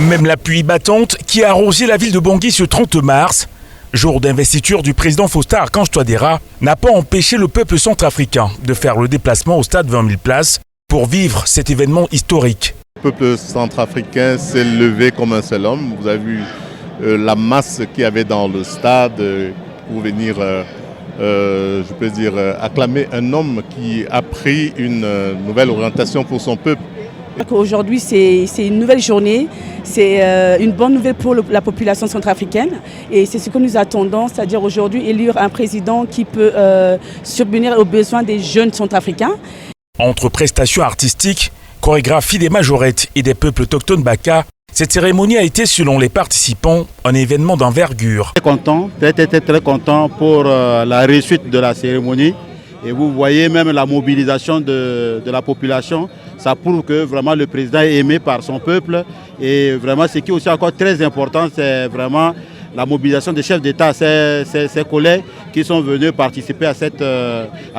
Même la pluie battante qui a arrosé la ville de Bangui ce 30 mars, jour d'investiture du président Faustin Archange Touadéra, n'a pas empêché le peuple centrafricain de faire le déplacement au stade 20 000 places pour vivre cet événement historique. Le peuple centrafricain s'est levé comme un seul homme. Vous avez vu la masse qu'il y avait dans le stade pour venir, je peux dire, acclamer un homme qui a pris une nouvelle orientation pour son peuple. Aujourd'hui, c'est une nouvelle journée, c'est une bonne nouvelle pour la population centrafricaine et c'est ce que nous attendons, c'est-à-dire aujourd'hui élire un président qui peut subvenir aux besoins des jeunes centrafricains. Entre prestations artistiques, chorégraphie des majorettes et des peuples autochtones Baka, cette cérémonie a été, selon les participants, un événement d'envergure. Très content pour la réussite de la cérémonie. Et vous voyez même la mobilisation de la population. Ça prouve que vraiment le président est aimé par son peuple. Et vraiment ce qui est aussi encore très important, c'est vraiment la mobilisation des chefs d'État, ses collègues qui sont venus participer à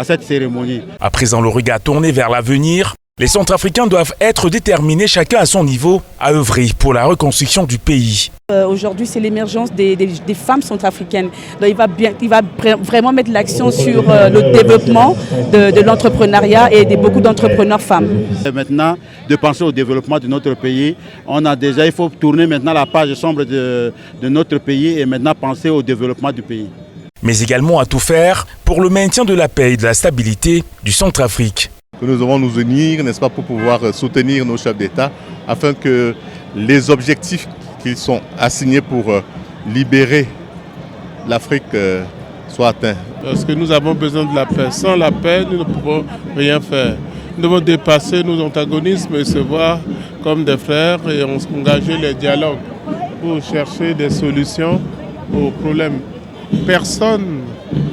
cette cérémonie. À présent, le regard tourné vers l'avenir, les Centrafricains doivent être déterminés, chacun à son niveau, à œuvrer pour la reconstruction du pays. Aujourd'hui, c'est l'émergence des femmes centrafricaines. Donc, il va vraiment mettre l'accent sur le développement de l'entrepreneuriat et de beaucoup d'entrepreneurs femmes. Maintenant, de penser au développement de notre pays, il faut tourner maintenant la page sombre de notre pays et maintenant penser au développement du pays. Mais également à tout faire pour le maintien de la paix et de la stabilité du Centrafrique. Nous devons nous unir, n'est-ce pas, pour pouvoir soutenir nos chefs d'État afin que les objectifs qu'ils sont assignés pour libérer l'Afrique soient atteints. Parce que nous avons besoin de la paix. Sans la paix, nous ne pouvons rien faire. Nous devons dépasser nos antagonismes et se voir comme des frères et engager les dialogues pour chercher des solutions aux problèmes. Personne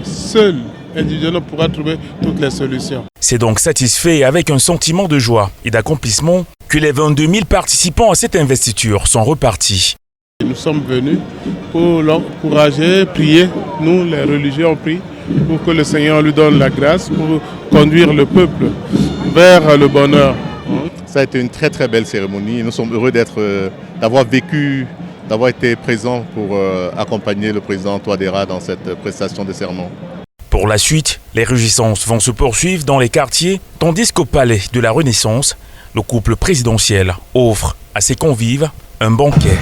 seul, individuellement, pourra trouver toutes les solutions. C'est donc satisfait et avec un sentiment de joie et d'accomplissement que les 22 000 participants à cette investiture sont repartis. Nous sommes venus pour l'encourager, prier. Nous, les religieux, on prie pour que le Seigneur lui donne la grâce pour conduire le peuple vers le bonheur. Ça a été une très très belle cérémonie. Nous sommes heureux d'avoir été présents pour accompagner le président Touadéra dans cette prestation de serment. Pour la suite, les réjouissances vont se poursuivre dans les quartiers, tandis qu'au palais de la Renaissance, le couple présidentiel offre à ses convives un banquet.